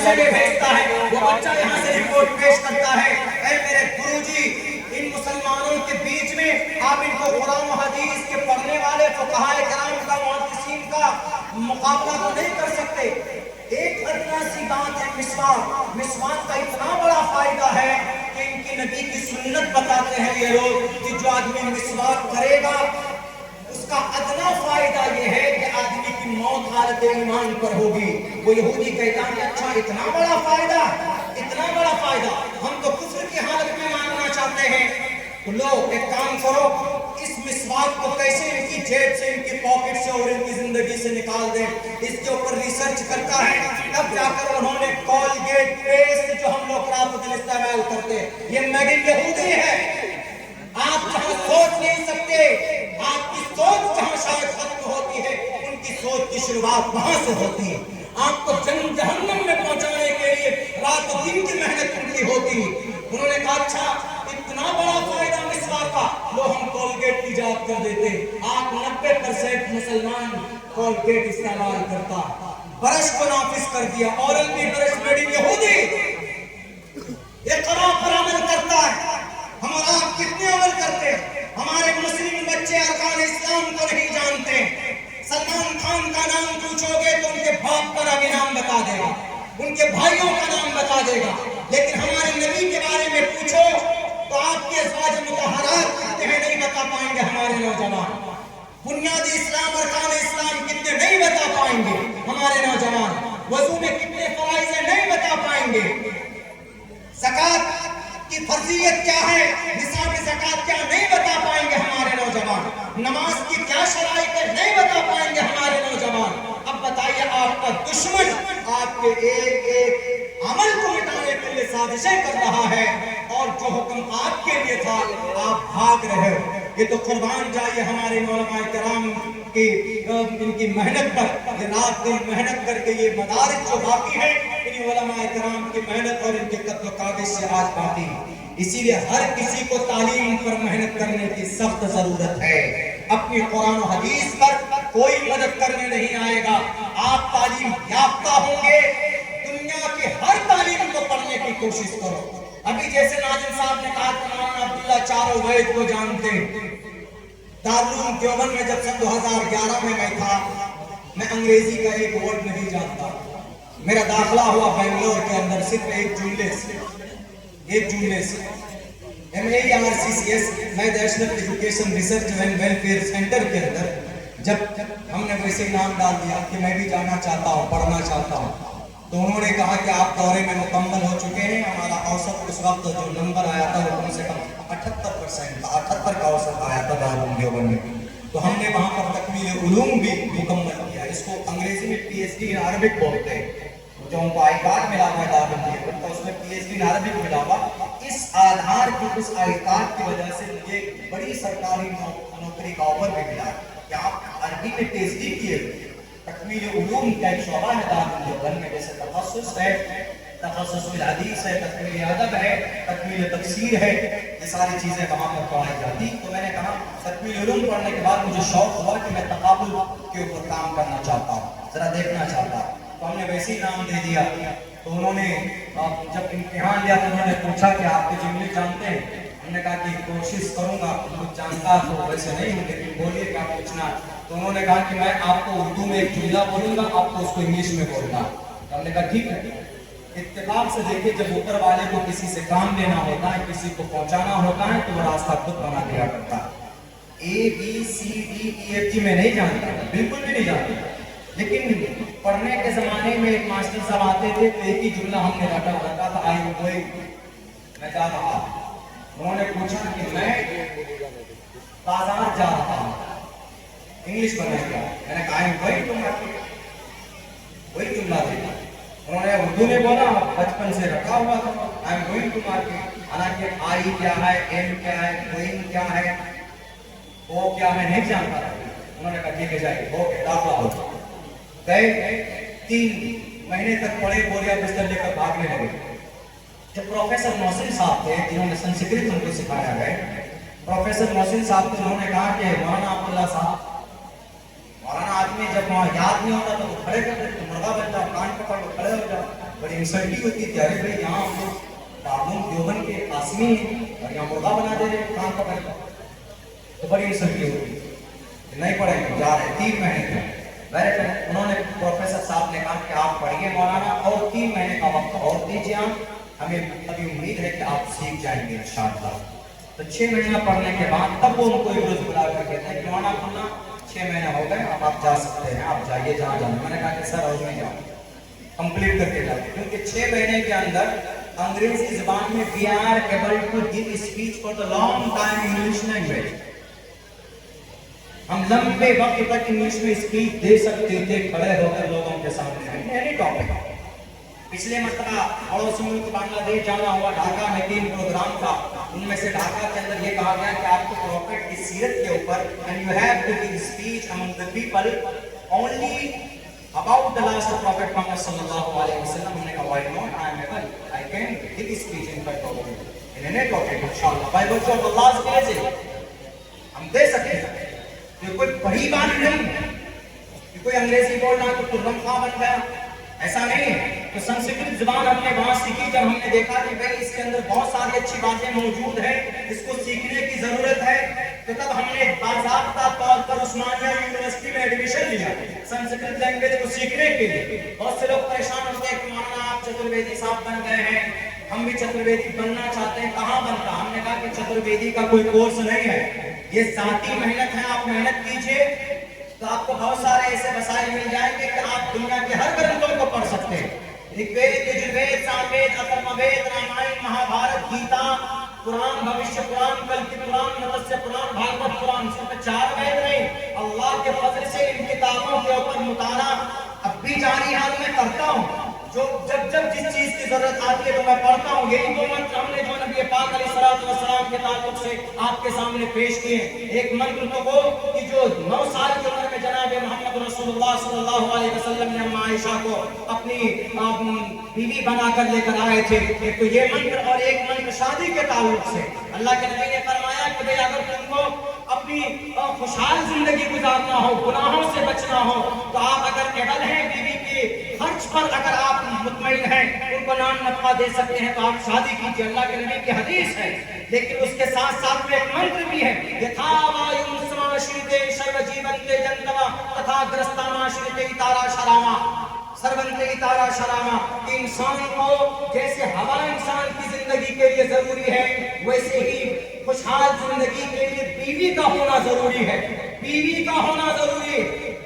میں بھیجتا ہے، وہ بچہ یہاں سے رپورٹ پیش کرتا ہے، اے میرے گروجی ان مسلمانوں کے بیچ میں آپ ان کو قرآن و حدیث کے پڑھنے والے فقہاء کرام کا محدثین کا مقابلہ تو نہیں کر سکتے۔ ایک ادنا سی بات ہے مسواک، مسواک کا اتنا بڑا فائدہ ہے کہ ان کی نبی کی سنت بتاتے ہیں یہ لوگ کہ جو آدمی مسواک کرے گا اس کا ادنا فائدہ یہ ہے کہ آدمی کی موت حالت ایمان پر ہوگی۔ وہ یہودی کہتا ہے اچھا اتنا بڑا فائدہ، اتنا بڑا فائدہ، ہم تو کفر کی حالت میں ماننا چاہتے ہیں۔ تو لو ایک کام کرو، اس مسواک کو کیسے ان کی جیب سے، ان کی پاکٹ سے اور ان کی زندگی سے نکال دیں، اس کے اوپر ریسرچ کرتا ہے، تب جا کر انہوں نے کولگیٹ پیسٹ جو ہم لوگ رات دن استعمال کرتے ہیں، یہ میڈ ان یہودی ہے۔ آپ جہاں سوچ نہیں سکتے، آپ کی سوچ جہاں شاید ختم ہوتی ہے، ان کی سوچ کی شروعات وہاں سے ہوتی ہے۔ آپ کو جہنم میں پہنچانے کے لیے رات و دن کی محنت ان کی ہوتی ہے۔ انہوں نے کہا اچھا اتنا بڑا فائدہ مسواک کا، لو ہم کولگیٹ ایجاد کر دیتے۔ آپ 90% مسلمان کولگیٹ استعمال کرتا، برش کو نافذ کر دیا، اورل بھی برش میڈ ان یہودی، اقرا پر عمل کرتا ہے۔ ہم اور آپ کتنے عمل کرتے ہیں؟ ہمارے مسلم بچے ارکان اسلام کو نہیں جانتے۔ سلمان خان کا نام پوچھو گے تو ان کے باپ کا نام بتا دے گا، ان کے بھائیوں کا نام بتا دے گا، لیکن ہمارے نبی کے بارے میں پوچھو تو آپ کے ازواج مطہرات کتنے ہیں نہیں بتا پائیں گے ہمارے نوجوان۔ بنیادی اسلام ارکان اسلام کتنے نہیں بتا پائیں گے ہمارے نوجوان۔ وضو میں کتنے فرائض ہیں نہیں بتا پائیں گے۔ زکوٰۃ کی فرضیت کیا ہے، نصاب زکوٰۃ کیا نہیں بتا پائیں گے ہمارے نوجوان۔ نماز کی کیا شرائط ہے نہیں بتا پائیں گے ہمارے نوجوان۔ اب بتائیے آپ کا دشمن آپ کے ایک ایک عمل کو مٹانے کے لیے سازشیں کر رہا ہے، اور جو حکم آپ کے لیے تھا آپ بھاگ رہے ہو۔ یہ تو قربان جائیے ہمارے علماء کرام کی ان کی محنت پر، یہ رات دن محنت کر کے یہ مدارس جو باقی ہے، ان علماء کرام کی محنت اور ان کے قد و کاوش سے آج باقی ہے۔ اسی لیے ہر کسی کو تعلیم پر محنت کرنے کی سخت ضرورت ہے۔ اپنی قرآن و حدیث پر کوئی مدد کرنے نہیں آئے گا۔ آپ تعلیم یافتہ ہوں گے، دنیا کی ہر تعلیم کو پڑھنے کی کوشش کرو۔ ابھی جیسے ناظم صاحب نے کہا کہ مولانا عبداللہ چاروں وید کو جانتے ہیں۔ دارالعلوم دیوبند میں جب سن 2011 میں تھا، میں انگریزی کا ایک ورڈ نہیں جانتا۔ میرا داخلہ ہوا بنگلور کے اندر صرف ایک جملے سے MARCCS میں national education research and welfare centre کے اندر جب ہم نے ویسے نام ڈال دیا کہ میں بھی جانا چاہتا ہوں، پڑھنا چاہتا ہوں، تو انہوں نے کہا کہ آپ دورے میں مکمل ہو چکے ہیں۔ ہمارا اوسط اس وقت جو نمبر آیا تھا وہ کم سے کم 78% تھا، 78 کا اوسط آیا تھا دارالعلوم دیوبند میں۔ تو ہم نے وہاں پر تکمیل علوم بھی مکمل کیا، اس کو انگریزی میں PhD in عربک بولتے ہیں۔ جو ان کو آئی کارڈ ملا ہوا ہے دارالعلوم دیوبند کا، اس میں PhD in عربک ملا ہوا۔ اس آدھار کی، اس آئی کارڈ کی وجہ سے مجھے بڑی سرکاری نوکری کا آفر بھی ملا کہ آپ عربی میں PhD کیے۔ تکمیل علوم کا ایک شعبہ ہے دارالعلوم دیوبند میں، جیسے تخصص ہے، تخصص الحدیث ہے، تکمیل ادب ہے، تکمیل تفسیر ہے، یہ ساری چیزیں وہاں پر پڑھائی جاتی۔ تو میں نے کہا تکمیل علوم پڑھنے کے بعد مجھے شوق ہوا کہ میں تقابل کے اوپر کام کرنا چاہتا ہوں، ذرا دیکھنا چاہتا ہوں۔ تو ہم نے ویسے ہی نام دے دیا۔ تو انہوں نے جب امتحان لیا تو انہوں نے پوچھا کہ آپ کچھ انگلش جانتے ہیں؟ ہم نے کہا کہ کوشش کروں گا، کچھ جانتا تو ویسے نہیں ہوں، لیکن بولیے کیا پوچھنا۔ تو انہوں نے کہا کہ میں آپ کو اردو میں ایک جملہ بولوں گا، آپ کو اس کو انگلش میں بولنا۔ ہم نے کہا ٹھیک ہے۔ اتفاق سے دیکھیے جب اوپر والے کو کسی سے کام لینا ہوتا ہے، کسی کو پہنچانا ہوتا ہے تو وہ راستہ خود بنا دیا کرتا ہے۔ ABCDEFG میں نہیں جانتا، بالکل بھی نہیں جانتا، لیکن پڑھنے کے زمانے میں ایک ماسٹر صاحب آتے تھے تو ایک ہی جملہ ہم نے رٹا رکھا تھا، آئی ایم گوئنگ، میں جا رہا۔ انہوں نے پوچھا کہ میں بازار جا رہا ہوں، انگلش بنا کیا؟ میں نے کہا I am going to market, وہی جملہ دیکھا۔ انہوں نے اردو میں بولا، بچپن سے رکھا ہوا تھا I am going to market, حالانکہ آئی کیا ہے، ایم کیا ہے، گوئنگ کیا ہے، وہ کیا ہے نہیں جانتا تھا۔ انہوں نے کہا ٹھیک ہے جائے، اوکے داخلہ ہو گئے۔ 3 مہینے تک پڑھے، بوریا بستر لے کر بھاگنے لگے۔ جب پروفیسر محسن صاحب تھے جنہوں نے سنسکرت ان کو سکھایا ہے، پروفیسر محسن صاحب تھے، انہوں نے کہا کہ مولانا عبداللہ صاحب، مولانا آدمی جب وہاں یاد نہیں ہوتا تو کھڑے کر دیتے، مرغا بن جاؤ، کان پکڑ لو کھڑے ہو جاؤ، بڑی बड़ी इंसल्टी होती थी, अरे भाई यहाँ हम लोग दारूल देवबंद के कासमी हैं और यहाँ मुर्गा बना दे रहे काम पकड़ कर, तो बड़ी इंसल्टी होती थी। नहीं पढ़ेंगे, जा रहे 3 महीने का वेरी। उन्होंने प्रोफेसर साहब ने कहा कि आप पढ़िए मौलाना और 3 महीने का वक्त और दीजिए, आप हमें अभी उम्मीद है कि आप सीख जाएंगे इंशाअल्लाह। तो 6 महीना पढ़ने के बाद तब वो उनको एक रोज बुला कर कहते हैं कि मौलाना खुलना 6 महीने हो गए, अब आप जा सकते हैं, आप जाइए जहाँ जाना। मैंने कहा कि सर और नहीं जाऊँ, कंप्लीट करके जाए, क्योंकि 6 महीने के अंदर अंग्रेजी जुबान में we are able to give speech for the long time English language. हम लंबे वक्त तक इंग्लिश में स्पीच दे सकते थे खड़े होकर लोगों के सामने एनी टॉपिक। पिछले मरतबा पड़ोसी मुल्क बांग्लादेश जाना हुआ, ढाका में 3 प्रोग्राम था, उनमें से ढाका के अंदर ये कहा गया कि आपको प्रॉफिट की सीरत के ऊपर and you have to give speech among the people only about the last prophet Muhammad sallallahu alaihi wasallam. हमने कहा why not, I am able, I can give speech in front of you in any topic inshallah by virtue of Allah's blessing हम दे सकते हैं। ये कोई बड़ी बात नहीं कि कोई अंग्रेजी बोल रहा तो तुरंत खां बन गया, ऐसा नहीं है। तो संस्कृत जुबान हमने वहां सीखी, जब हमने देखा कि भाई इसके अंदर बहुत सारी अच्छी बातें मौजूद हैं, इसको सीखने की जरूरत है, तो तब हमने बाकायदा तौर पर उस्मानिया यूनिवर्सिटी में एडमिशन लिया संस्कृत लैंग्वेज को सीखने के लिए। बहुत से लोग परेशान होते हैं कि मौलाना आप चतुर्वेदी साहब बन गए हैं, हम भी चतुर्वेदी बनना चाहते हैं, कहाँ बनता? हमने कहा कि चतुर्वेदी का कोई कोर्स नहीं है, ये जाती मेहनत है। आप मेहनत कीजिए तो आपको बहुत सारे ऐसे वसाइल मिल जाएंगे कि आप दुनिया के हर ग्रंथों को पढ़ सकते हैं। ऋग्वेद, यजुर्वेद, सामवेद, अथर्ववेद, रामायण, महाभारत, गीता, कुरान, भविष्य पुराण, कल की पुराण, मत्स्य पुराण, भागवत पुराण, सिर्फ 4 वेद नहीं, अल्लाह के फजल से इन किताबों के ऊपर मुताला अब भी जारी हाल में करता हूँ। जो जब जिस चीज की जरूरत आती है तो मैं पढ़ता हूँ। यही 2 मंत्र हमने जो नबी पाक अलैहिस्सलाम के ताल्लुक से आपके सामने पेश किए। एक मंत्र तो वो कि जो 9 साल की उम्र में जनाब मोहम्मद रसूलुल्लाह सल्लल्लाहु अलैहि वसल्लम ने अम्मा आयशा को अपनी बीवी बनाकर लेकर आए थे, एक तो ये मंत्र, और एक मंत्र शादी के ताल्लुक से। अल्लाह के नबी ने फरमाया कि भाई अगर तुमको अपनी खुशहाल जिंदगी गुजारना हो, गुनाहों से बचना हो, तो आप अगर एबल हैं, बीवी के खर्च पर अगर आप मुतमईन हैं, उनको नाम नफा दे सकते हैं, तो आप शादी कीजिए। अल्लाह के नबी की हदीस है। लेकिन उसके साथ साथ में एक मंत्र भी है, यथा वायुं समाश्रिते सर्वजीवन्ते जन्तवा तथा ग्रस्तामाश्रिते तारा शरामा सर्वंते तारा शरामा। इंसान को जैसे हवा इंसान की जिंदगी के लिए जरूरी है, वैसे ही खुशहाल जिंदगी के लिए बीवी का होना जरूरी है। बीवी का होना जरूरी,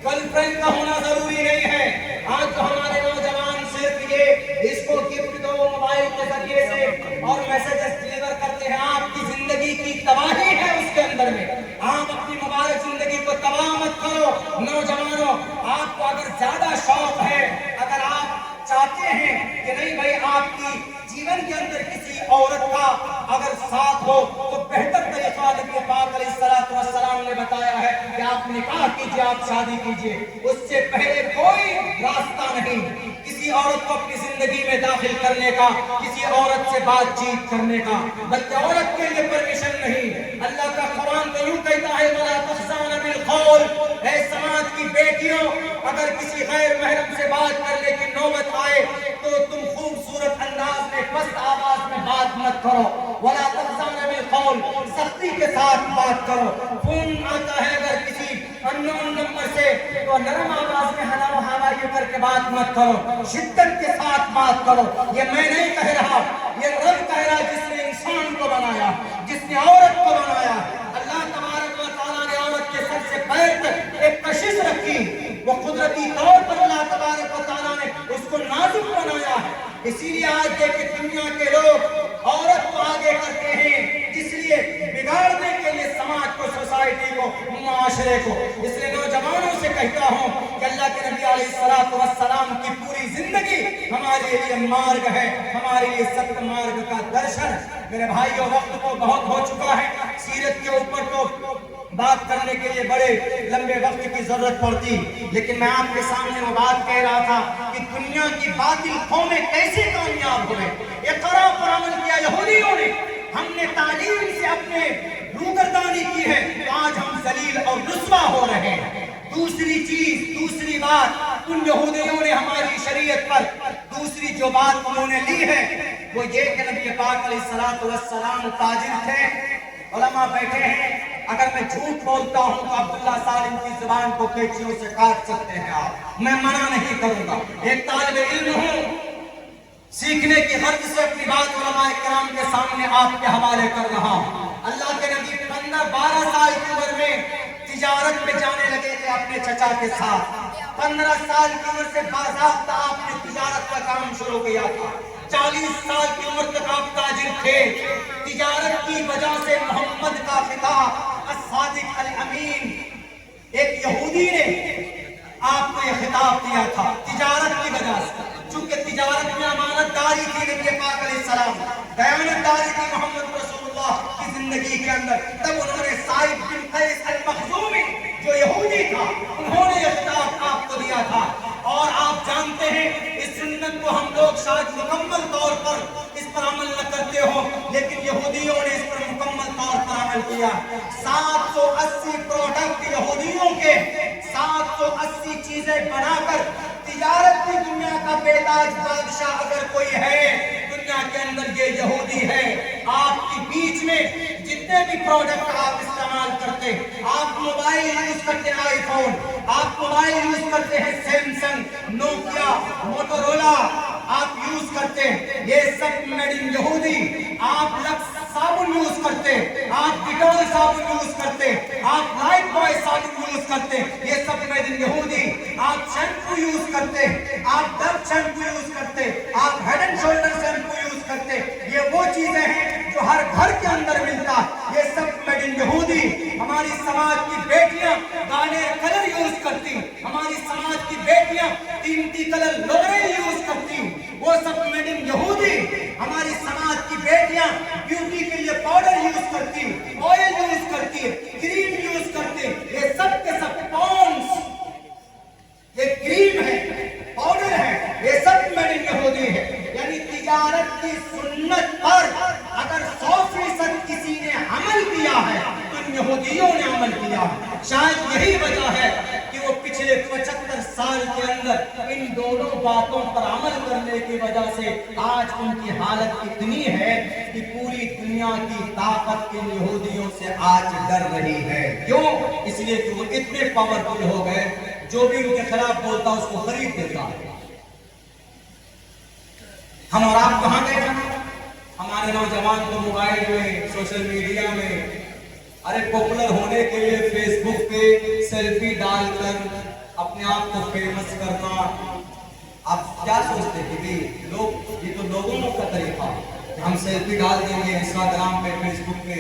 गर्लफ्रेंड का होना जरूरी नहीं है। आज तो हमारे नौजवान सिर्फ ये इसको गिफ्ट दो मोबाइल के जरिए से और मैसेजेस डिलीवर करते हैं, आपकी जिंदगी की तबाही है उसके अंदर में। आप अपनी मुबारक जिंदगी को तबाह मत करो। नौजवानों, आपको अगर ज्यादा शौक है, अगर आप चाहते हैं कि नहीं भाई आपकी जीवन के अंदर किसी औरत का अगर साथ हो, तो बेहतर तरीका नबी पाक अलैहिस्सलातु वस्सलाम ने बताया है कि आप निकाह कीजिए, आप शादी कीजिए। उससे पहले कोई रास्ता नहीं किसी औरत को अपनी जिंदगी में दाखिल करने का, किसी औरत से बातचीत करने का, बल्कि औरत के लिए परमिशन नहीं। अल्लाह का कुरान तो यूं कहता है, वला तख्ज़ाना बिल कौल, ऐ समाज की बेटियों, अगर किसी गैर महरम से बात करने की नौबत आए तो तुम खूबसूरत अंदाज में, पस्त आवाज में बात मत करो। वला तख्ज़ाना बिल कौल, सख्ती के साथ बात करो। फोन आता है अगर किसी अननोन नंबर से, तो नरम आवाज में हलाओ हवाई करके बात मत करो, शिद्दत के साथ बात करो। ये मैं नहीं कह रहा, ये रब कह रहा, जिसने इंसान को बनाया, जिसने औरत को बनाया। अल्लाह तबारक व तआला ने औरत के सर से पैर तक एक कशिश रखी, वो कुदरती तौर पर अल्लाह तबारक व तआला ने उसको नाजुक बनाया है। इसीलिए आज देखिए दुनिया के लोग औरत को आगे करते हैं, इसलिए बिगाड़ने के लिए समाज को, सोसाइटी को, मुआशरे को। इसलिए नौजवानों से कहता हूँ कि अल्लाह के नबी अलैहिस्सलातु वस्सलाम की पूरी जिंदगी हमारे लिए मार्ग है, हमारे लिए सत्य मार्ग का दर्शन। मेरे भाइयों, वक्त तो बहुत हो चुका है, सीरत के ऊपर तो बात करने के लिए बड़े लंबे वक्त की जरूरत पड़ती, लेकिन मैं आपके सामने वो बात कह रहा था कि दुनिया की बातिल कौमें कैसे कामयाब हुए। इक़रा पर अमल किया यहूदियों ने, हमने तालीम से अपने रूगर्दानी की है, तो आज हम जलील और रुस्वा हो रहे हैं। दूसरी चीज, दूसरी बात, उन यहूदियों ने हमारी शरीयत पर दूसरी जो बात उन्होंने ली है वो ये कि नबी पाक अलैहिस्सलातु वस्सलाम ताजिर थे। उलमा बैठे हैं, अगर मैं झूठ बोलता हूं तो अब्दुल्ला सालिम की जुबान को कैंचियों से काट सकते हैं आप, मैं मना नहीं करूंगा। एक तालिब इल्म हूं, सीखने की गर्ज से अपनी बात उलमा इकराम के सामने आपके हवाले कर रहा हूं। अल्लाह के नबी 15-12 साल की उम्र में तिजारत में जाने लगे थे अपने चचा के साथ। 15 साल की उम्र से बाज़ाब्ता आपने तिजारत का काम शुरू किया था। 40 साल की उम्र तक आप ताजिर थे। तिजारत की वजह से मोहम्मद का खिताब अस्सादिक अल अमीन, एक यहूदी ने आपको यह खिताब दिया था तिजारत की वजह से। चूंकि तिजारत में अमानतदारी थी नबी पाक अलैहिस्सलाम, दयानतदारी थी मोहम्मद रसूलुल्लाह की जिंदगी के अंदर, तब उन्होंने साइद बिन कैस अल मखजूमी जो यहूदी था उन्होंने यह खिताब आपको दिया था। और आप जानते हैं इस सुन्नत को हम लोग शायद मुकम्मल तौर पर इस पर अमल न करते हो, लेकिन यहूदियों ने इस पर मुकम्मल तौर पर अमल किया। 780 प्रोडक्ट यहूदियों के 780 चीजें बनाकर तिजारत की दुनिया का बेताज बादशाह अगर कोई है दुनिया के अंदर ये यहूदी है। आपके बीच में जितने भी प्रोडक्ट आप इस्तेमाल करते, आप मोबाइल यूज करते हैं आईफोन, आप मोबाइल यूज करते हैं सैमसंग, नोकिया, मोटोरोला आप यूज करते हैं, ये सब मेड इन यहूदी। आप लक्स साबुन यूज करते, आप डिटॉल साबुन यूज करते, आप लाइफ बॉय साबुन यूज करते, ये सब मेड इन यहूदी। आप शैम्पू यूज करते, आप डव शैम्पू यूज करते, आप head and shoulder shampoo use करते, ये वो चीजें हैं जो हर घर के अंदर मिलता, ये सब मेड इन यहूदी। हमारी समाज की बेटियां गार्नियर कलर यूज करती, हमारी समाज की बेटियां कीमती कलर लोरेल यूज करती, वो सब मेड इन यहूदी। हमारी समाज की बेटियां ब्यूटी के लिए पाउडर यूज करती, ऑयल यूज करती, क्रीम यूज करती, ये सब के सब पॉन्ड्स, ये क्रीम है, पाउडर है, ये सब मेड इन यहूदी है। यानी तिजारत की सुन्नत पर अगर 100% किसी ने अमल किया है तो इन यहूदियों ने अमल किया है। शायद यही वजह है कि वो पिछले 75 साल के अंदर इन दोनों बातों पर अमल करने की वजह से आज उनकी हालत इतनी है कि पूरी दुनिया की ताकत इन यहूदियों से आज डर रही है। क्यों? इसलिए कि वो इतने पावरफुल हो गए, जो भी उनके खिलाफ बोलता उसको खरीद देता है। हम और आप कहां गए? हमारे नौजवान तो मोबाइल में, सोशल मीडिया में, अरे पॉपुलर होने के लिए फेसबुक पे सेल्फी डालकर अपने आप को फेमस करना। आप क्या सोचते हैं कि लोग, ये तो लोगों का तरीका, हम सेल्फी डाल देंगे इंस्टाग्राम पे, फेसबुक पे,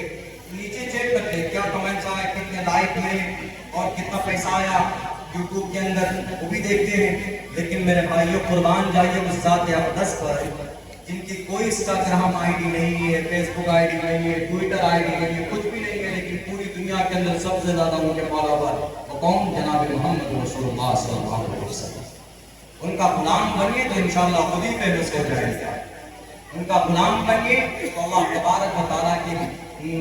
नीचे चेक करते हैं क्या कमेंट्स आए, कितने लाइक मिले और कितना पैसा आया यूट्यूब के अंदर, वो भी देखते हैं। लेकिन मेरे भाइयों, कुर्बान जाइए उस ज़ात अक़दस पर जिनकी कोई इंस्टाग्राम आईडी नहीं है, फेसबुक आईडी नहीं है, ट्विटर आईडी नहीं है, कुछ भी नहीं है, लेकिन पूरी दुनिया के अंदर सबसे ज्यादा उनके फॉलोवर वो कौन? जनाब मोहम्मद रसूलुल्लाह सल्लल्लाहु अलैहि वसल्लम। उनका गुलाम बनिए तो इंशाअल्लाह खुद ही फेमस हो जाएगा। उनका गुलाम बनिए तो अल्लाह तबारक व तआला के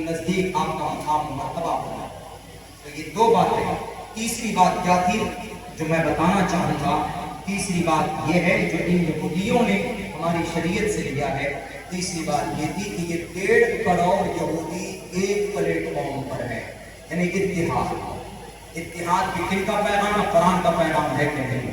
नजदीक आपका मकाम मर्तबा होगा। तो ये दो बातें। तीसरी बात क्या थी जो मैं बताना चाहूँगा? तीसरी बात ये है जो इन यहूदियों ने हमारी शरीयत से लिया है। तीसरी बात ये थी कि ये 1.5 करोड़ यहूदी एक प्लेटफॉर्म पर है, यानी इत्तिहाद। इत्तिहाद भी किन का पैगाम? कुरान का पैगाम है कि नहीं?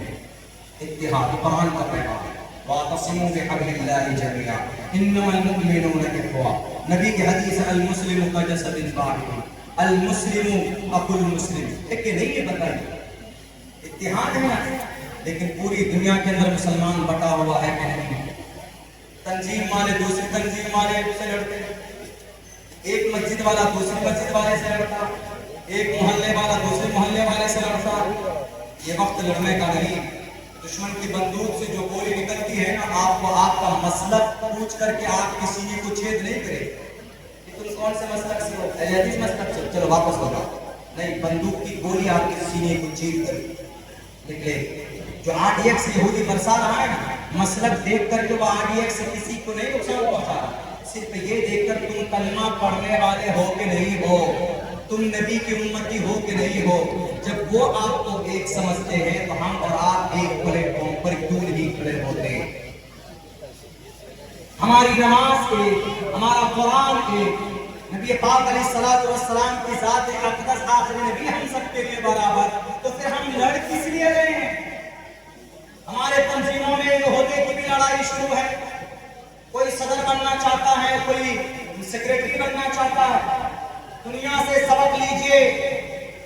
इत्तिहाद कुरान का पैगाम। वातसिमू बिहब्लिल्लाहि जमीआ इन्नमल मुमिनूना इख्वा। नबी की हदीस है, अल मुस्लिमु कजसदिन वाहिद, अल मुस्लिमु अकुल मुस्लिम। है कि नहीं? ये बताइए, इत्तिहाद है ना? लेकिन पूरी दुनिया के अंदर मुसलमान बटा हुआ है कि नहीं? तंजीम वाले दूसरी तंजीम वाले से लड़ते, एक मस्जिद वाला दूसरी मस्जिद वाले से लड़ता, एक मोहल्ले वाला दूसरे मोहल्ले वाले से लड़ता। ये वक्त लड़ने का नहीं। दुश्मन की बंदूक से जो गोली निकलती है ना, आपको आपका मसलक पूछ करके आपकी सीने को छेद नहीं करे कि तुम कौन से मसलक से हो, हदीस मसलक से, चलो वापस हो जाओ। नहीं, बंदूक की गोली आपके सीने को छेद कर निकले। जो RDX यहूदी बरसा रहा है ना, मसलक देख कर जो RDX से किसी को नहीं नुकसान पहुंचा रहा, सिर्फ ये देखकर तुम कलमा पढ़ने वाले हो कि नहीं हो, तुम नबी की उम्मती हो कि नहीं हो। जब वो आपको एक समझते हैं तो हम और आप एक प्लेटफॉर्म पर क्यों नहीं खड़े होते। हमारी नमाज एक, हमारा कुरान एक, नबी पाक अलैहिस्सलाम की ज़ात अक़दस आखिरी नबी हम सबके लिए बराबर, तो फिर हम लड़ किस लिए रहे हैं। हमारे तंजीमों में ओहदे की भी लड़ाई शुरू है, कोई सदर बनना चाहता है, कोई सेक्रेटरी बनना चाहता है। दुनिया से सबक लीजिए,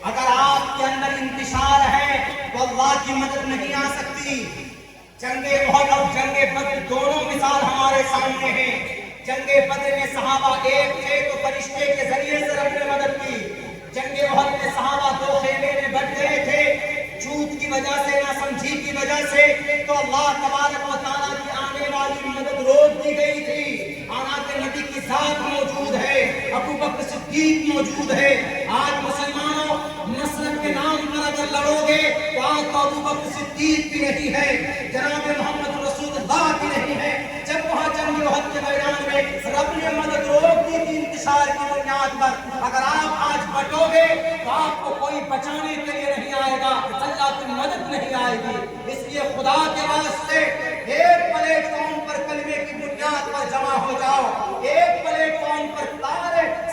अगर आपके अंदर इंतशार है तो अल्लाह की मदद नहीं आ सकती। जंगे उहद और जंगे बद्र दोनों मिसाल हमारे सामने हैं। जंगे बद्र में सहाबा एक थे तो फरिश्ते के जरिए से रब ने मदद की। जंगे उहद में सहाबा दो खेमे में बट गए थे, झूठ की वजह से, नासमझी की वजह से, तो अल्लाह तबारक व तआला की आने वाली मदद रोक दी गई थी। आना के नबी की साथ मौजूद है, अबू बकर सिद्दीक मौजूद है। आज मुसलमानों, नस्रत के नाम पर अगर लड़ोगे तो आज तो अबू बकर सिद्दीक भी नहीं है, जनाब मोहम्मद रसूलुल्लाह भी नहीं है। जब वहां जंग उहद के मैदान में रब ने मदद रोक दी थी इंतशार की बुनियाद पर, अगर आप आज बटोगे तो आपको कोई बचाने के लिए नहीं आएगा, अल्लाह की मदद नहीं आएगी। इसलिए खुदा के वास्ते एक प्लेटफॉर्म पर कलमे की बुनियाद पर जमा हो जाओ, एक प्लेटफॉर्म पर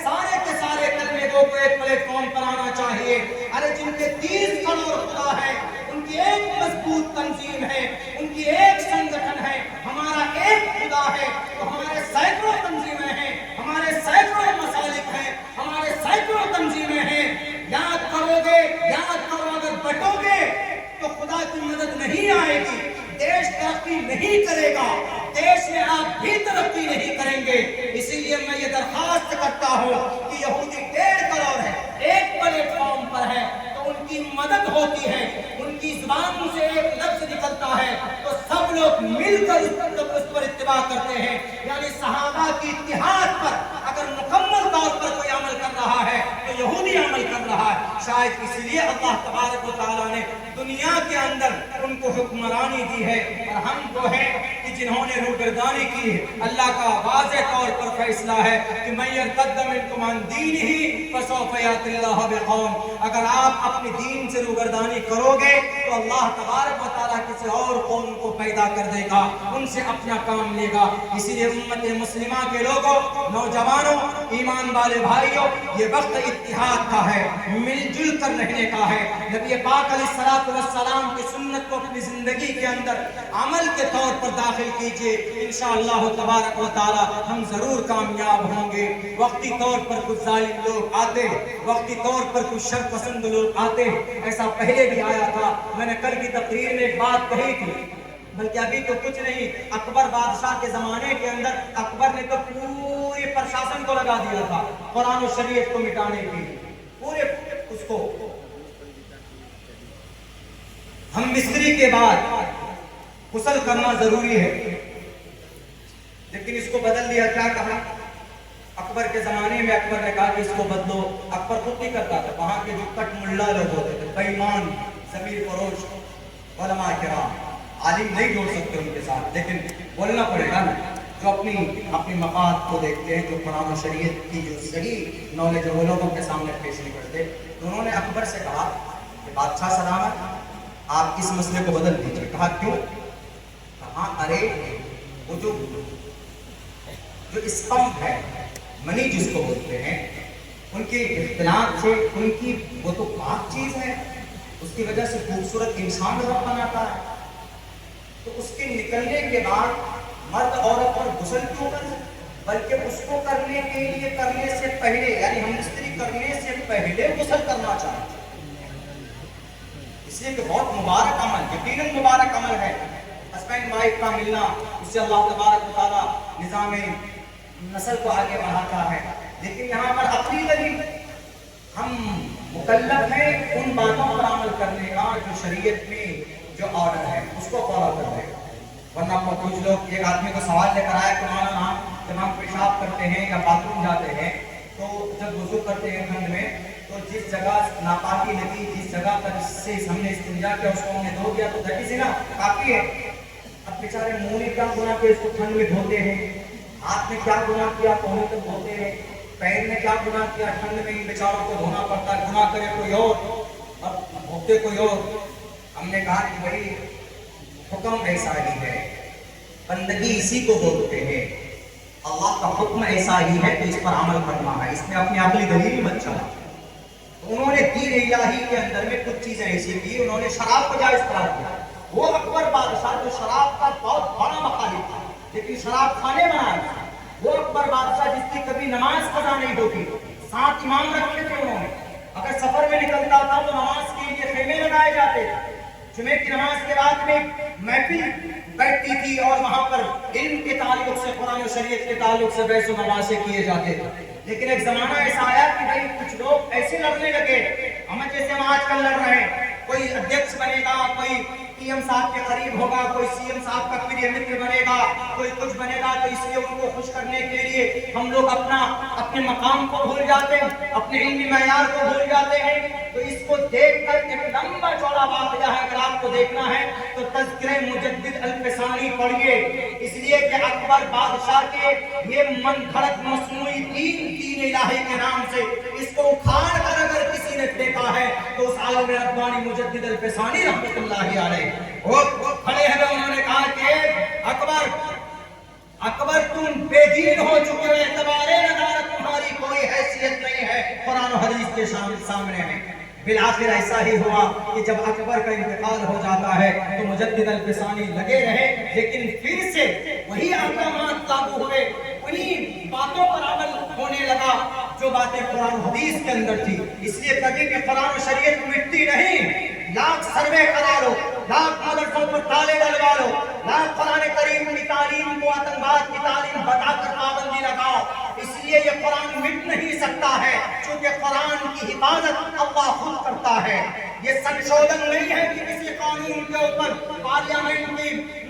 सारे के सारे कलमे दो को एक प्लेटफॉर्म पर आना चाहिए। अरे जिनके 30 करोड़ खुदा है, उनकी एक मजबूत तंजीम है, उनकी एक संगठन है, हमारा एक खुदा है, तो हमारे सैकड़ों तंजीमें हैं, हमारे सैकड़ों मसालिक हैं, हमारे सैकड़ों तंजीमें हैं। याद करोगे, याद करो, अगर बटोगे तो खुदा की मदद नहीं आएगी, देश तरक्की नहीं करेगा, देश में आप भी तरक्की नहीं करेंगे। इसीलिए मैं ये दरखास्त करता हूँ कि यहूदी 1.5 करोड़ है, एक प्लेटफॉर्म पर है तो उनकी मदद होती है, उनकी जुबान से एक लफ्ज निकलता है तो सब लोग मिलकर उस पर इत्तिबा करते हैं। यानी सहाबा की इत्तिहाद पर अगर मुकम्मल तौर पर कोई अमल कर रहा है तो यहूदी अमल कर रहा है। शायद इसलिए अल्लाह तबारक व तआला ने दुनिया के अंदर उनको हुक्मरानी दी है, और हम वो हैं कि जिन्होंने रूगर्दानी की है। अल्लाह का वाज़ेह तौर पर फैसला है कि मैं यर्तद्द मिनकुम अन दीनिही फसौफ यातिल्लाहु बिक़ौम, अगर आप अपने दीन से रूगर्दानी करोगे तो अल्लाह तबारक व तआला किसी और कौम को पैदा कर देगा, उनसे अपना काम लेगा। इसीलिए उम्मत मुस्लिमा के लोगों, नौजवानों, ईमान वाले भाइयों, ये वक्त इत्तिहाद का है, मिलजुल कर रहने का है। नबी पाक अलैहिस्सलातु वस्सलाम की सुन्नत को अपनी जिंदगी के अंदर अमल के तौर पर दाखिल कीजिए, इंशाअल्लाह तबारक व तआला हम जरूर कामयाब होंगे। वक्ती तौर पर कुछ जालिम लोग आते हैं, वक्ती तौर पर कुछ शर पसंद लोग आते हैं, ऐसा पहले भी आया था। मैंने कल की तकरीर में एक बात कही थी, बल्कि अभी तो कुछ नहीं, अकबर बादशाह के जमाने के अंदर अकबर ने तो पूरे प्रशासन को लगा दिया था कुरान और शरीयत को मिटाने के लिए, पूरे उसको। हम मिस्त्री के बाद कुशल करना जरूरी है, लेकिन इसको बदल दिया। क्या कहा अकबर के जमाने में? अकबर ने कहा कि इसको बदलो। अकबर खुद नहीं करता था, वहां के जो कट मुल्ला लोग होते थे, बेईमान, जमीर फरोश, उलमा किराम, आलिम नहीं जोड़ सकते उनके साथ, लेकिन बोलना पड़ेगा ना, जो अपनी मफाद को देखते हैं, जो कुरान और शरीयत की जो सही नॉलेज है वो लोगों के सामने पेश नहीं करते। तो उन्होंने अकबर से कहा कि बादशाह सलामत, आप इस मसले को बदल दीजिए। कहा क्यों? कहा अरे वो जो स्तंभ है, मनी जिसको बोलते हैं, उनके इख्तिलाफ से, उनकी वो तो पाक चीज है, उसकी वजह से खूबसूरत इंसान रब बनाता है, तो उसके निकलने के बाद मर्द औरत पर गुस्ल क्यों करे, बल्कि उसको करने के लिए, करने से पहले, यानी हम स्त्री करने से पहले गुस्ल करना चाहते हैं। इसलिए कि बहुत मुबारक अमल, यकीनन मुबारक अमल है हस्बैंड वाइफ का मिलना, उससे अल्लाह तबारक व तआला निज़ाम नस्ल को आगे बढ़ाता है। लेकिन यहाँ पर अपनी लगी हम मुकल्लफ हैं उन बातों पर अमल करने का जो शरीयत में जो ऑर्डर है उसको फॉलो करने का। वरना कुछ लोग, एक आदमी को सवाल लेकर आया कि मौलाना जब हम पेशाब करते हैं या बाथरूम जाते हैं तो जब वुज़ू करते हैं ठंड में, तो जिस जगह नापाकी लगी, जिस जगह पर से हमने इस्तिंजा किया उसको हमने धो दिया, तो धटी सी ना काफी है। अब बेचारे मुंह ने क्या गुनाह किया, इसको ठंड में धोते हैं, हाथ में क्या गुनाह किया, पौने तक धोते हैं, पैर ने क्या गुनाह किया, ठंड में इन बेचारों को धोना पड़ता है, गुनाह करे कोई और भोगते कोई और। हमने कहा कि भाई हुक्म ऐसा ही है, बंदगी इसी को बोलते हैं, अल्लाह का हुक्म ऐसा ही है तो इस पर अमल करना है, इसमें अपनी अकली दलील मत चला। तो उन्होंने दीन इलाही के अंदर में कुछ चीजें ऐसी की, उन्होंने शराब को जायज करार दिया। वो अकबर बादशाह जो शराब का बहुत बड़ा मुखालिफ था, लेकिन शराब खाने बनाया था, वो अकबर बादशाह जिसकी कभी नमाज कज़ा नहीं होती, 7 इमाम रखे थे उन्होंने। अगर सफर में निकलता था तो नमाज के लिए खेमे लगाए जाते थे। जुमे की नमाज के बाद में महफिल बैठती थी और वहां पर इल्म के ताल्लुक से, कुरान और शरीयत के ताल्लुक से बहस व नवाज़े किए जाते थे। लेकिन एक जमाना ऐसा आया कि भाई कुछ लोग ऐसे लड़ने लगे, हम जैसे हम आजकल लड़ रहे हैं, कोई अध्यक्ष बनेगा, कोई पीएम साहब के करीब होगा, कोई सीएम साहब का प्रिय मित्र बनेगा, कोई कुछ बनेगा, तो इसलिए उनको खुश करने के लिए हम लोग अपने मकाम को भूल जाते हैं, अपने इल्मी मयार को भूल जाते हैं। तो इसको देखकर एक लंबा चौड़ा वाक़या है, अगर आपको देखना है तो तज़किरे मुजद्दिद अल-फ़सानी पढ़िए, इसलिए कि अकबर बादशाह के ये मन घड़त मसनूई दीन इलाही के नाम से इसको उखाड़ कर अगर किसी ने देखा है तो उस आलम रब्बानी मुजद्दिद अल-फ़सानी रहमतुल्लाहि अलैह वो खड़े हैं। उन्होंने कहा कि अकबर तुम बेदीन हो चुके हो, एतबारे नदारत तुम्हारी कोई हैसियत नहीं है कुरान और हदीस के सामने में। बिलाखिर ऐसा ही हुआ कि जब अकबर का इंतकाल हो जाता है तो मुजद्दिद अल-फ़सानी लगे रहे, लेकिन फिर से वही अहकामात लागू हुए, उन्हीं बातों पर अमल होने लगा जो बातें कुरान हदीस के अंदर थी। इसलिए कभी भी कुरान और शरीयत मिटती नहीं, लाख सर्वे करा लो, लाख मदरसों पर ताले डलवा लो, लाख कुरान करीम की तालीम को आतंकवाद की तालीम बताकर पाबंदी लगाओ, इसलिए ये कुरान मिट नहीं सकता है, क्योंकि कुरान की हिफाजत अल्लाह खुद करता है। ये संशोधन नहीं है कि किसी कानून के ऊपर पार्लियामेंट की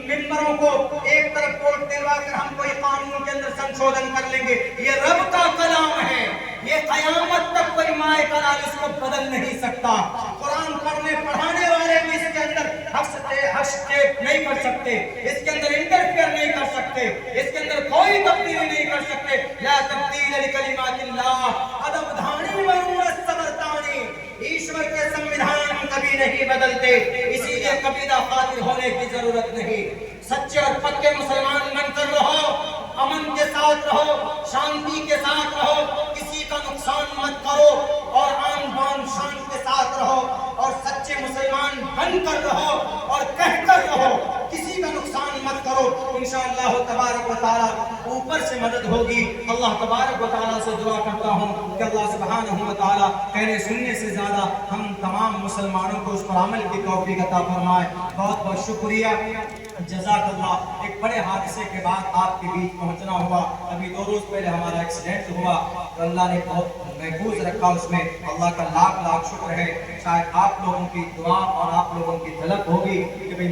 मिंबरों को एक तरफ वोट दिलवा कर हम कोई कानून के अंदर संशोधन कर लेंगे। ये रब का कलाम है, ये कयामत तक कोई माए कलाम इसको बदल नहीं सकता। कुरान पढ़ने पढ़ाने वाले भी इसके अंदर हस्तक्षेप नहीं कर सकते, इसके अंदर इंटरफेयर नहीं कर सकते, इसके अंदर कोई तब्दीली नहीं कर सकते। ला तब्दील लिकलिमातिल्लाह अदबधानी वरुणस सबरतानी, ईश्वर के संविधान कभी नहीं बदलते, इसीलिए कबीला खातिर होने की जरूरत नहीं। सच्चे और पक्के मुसलमान बनकर रहो, अमन के साथ रहो, शांति के साथ रहो, किसी का नुकसान मत करो और आन बान शान के साथ रहो और सच्चे मुसलमान बनकर रहो और कहकर रहो, किसी का नुकसान मत करो। इंशाअल्लाह तबारक व तआला ऊपर से मदद होगी। अल्लाह तबारक व तआला से दुआ करता हूँ कि अल्लाह सुब्हानहू व तआला कहने सुनने से ज़्यादा हम तमाम मुसलमानों को उस पर अमल की तौफीक अता फरमाए। बहुत बहुत शुक्रिया, जज़ाकल्लाह। एक बड़े हादसे के बाद आपके बीच पहुंचना हुआ। अभी 2 रोज पहले हमारा एक्सीडेंट हुआ तो अल्लाह ने बहुत महफूज रखा, उसमें अल्लाह का लाख लाख शुक्र है। शायद आप लोगों की दुआ और आप लोगों की तलब होगी कि भाई